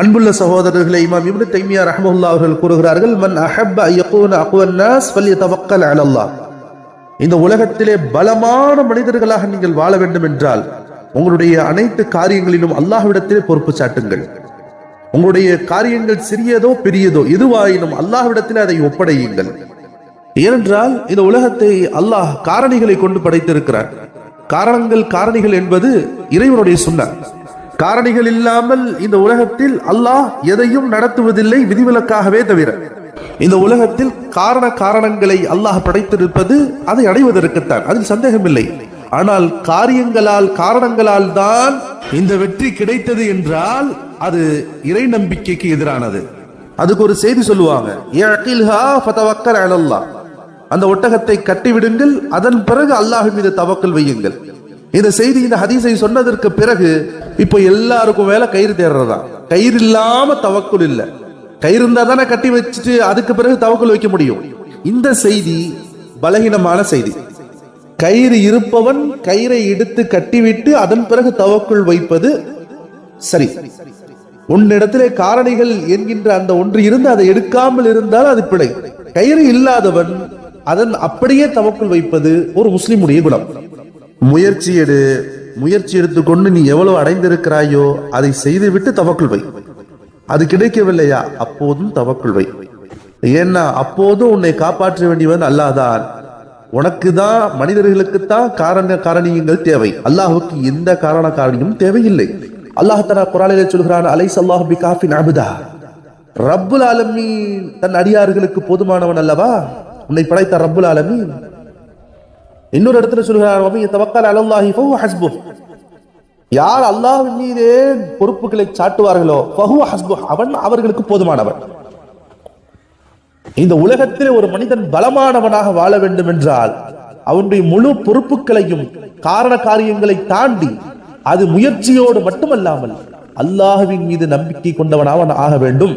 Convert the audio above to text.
அன்புள்ள சகோதரர்களே, இமாம் இப்னு தைமியா ரஹ்மத்துல்லாஹி அவர்கள் கூறுகிறார்கள், மன் அஹப்ப அய்யகூன அக்வன் நாஸ் ஃபல்யதவக்கல் அலல்லாஹ். இந்த உலகத்திலே பலமான மனிதர்களாக நீங்கள் வாழ வேண்டும் என்றால் உங்களுடைய அனைத்து காரியங்களிலும் அல்லாஹ்விடத்திலே பொறுப்பு சாட்டுங்கள். உங்களுடைய காரியங்கள் சிறியதோ பெரியதோ எதுவாயினும் அல்லாஹ்விடத்திலே அதை ஒப்படையுங்கள். ஏனென்றால் இந்த உலகத்தை அல்லாஹ் காரணிகளை கொண்டு படைத்திருக்கிறார். காரணிகள் என்பது இறைவனுடைய சுன்னத். காரணிகள் இல்லாமல் இந்த உலகத்தில் அல்லாஹ் எதையும் நடத்துவதில்லை, விதிவிலக்காகவே தவிர. இந்த உலகத்தில் காரணங்களை அல்லாஹ் படைத்திருப்பது அதை அடைவதற்குத்தான், அதில் சந்தேகமில்லை. ஆனால் காரணங்களால் தான் இந்த வெற்றி கிடைத்தது என்றால் அது இறை நம்பிக்கைக்கு எதிரானது. அதுக்கு ஒரு செய்தி சொல்லுவாங்க, அந்த ஒட்டகத்தை கட்டிவிடுங்கள், அதன் பிறகு அல்லாஹ் மீது தவக்கல் வையுங்கள். இந்த செய்தி, இந்த ஹதீஸை சொன்னதற்கு பிறகு இப்போ எல்லாருக்கும் வேலை கயிறு தேடுறதா. கயிறு இல்லாம தவக்குல் இல்ல. கயிறு இருந்தா தானே கட்டி வச்சுட்டு அதுக்கு பிறகு தவக்குல் வைக்க முடியும். இந்த செய்தி பலகீனமான செய்தி. கயிறு இருப்பவன் கயிறை எடுத்து கட்டிவிட்டு அதன் பிறகு தவக்குள் வைப்பது சரி. உன்னிடத்திலே காரணிகள் என்கின்ற அந்த ஒன்று இருந்து அதை எடுக்காமல் இருந்தால் அது பிழை. கயிறு இல்லாதவன் அதன் அப்படியே தவக்குள் வைப்பது ஒரு முஸ்லிமுடைய குணம். முயற்சி எடுத்துக்கொண்டு நீ எவ்வளவு அடைந்திருக்கிறாயோ அதை செய்துவிட்டு தவக்குள் வை. அது கிடைக்கவில்லையா, அப்போதும் தவக்குள் வை. ஏன்னா அப்போதும் உன்னை காப்பாற்ற வேண்டியவன் அல்லாஹ்தான். உனக்கு தான், மனிதர்களுக்குத்தான் காரணியங்கள் தேவை. அல்லாஹுக்கு எந்த காரணியும் தேவையில்லை. அல்லாஹ் தஆலா குர்ஆனிலே சொல்கிறான், அலைஸல்லாஹு பிகாஃபின் அப்தா. ரப்புல் ஆலமீன் தன் அடியார்களுக்கு போதுமானவன் அல்லவா? உன்னை படைத்த ரப்புல் ஆலமீன். இன்னொரு இடத்துல சொல்கிறார், வமன் யதவக்கல் அலல்லாஹி ஃபஹுவ ஹஸ்புஹ். யார் அல்லாஹ்வின் மீதே பொறுப்புகளை சாட்டுவார்களோ ஃபஹுவ ஹஸ்புஹ், அவன் அவர்களுக்கு போதுமானவன். இந்த உலகத்திலே ஒரு மனிதன் பலமானவனாக வாழ வேண்டும் என்றால் அவனுடைய முழு பொறுப்புகளையும் காரியங்களை தாண்டி அது முயற்சியோடு மட்டுமல்லாமல் அல்லாஹ்வின் மீது நம்பிக்கை கொண்டவனாக ஆக வேண்டும்.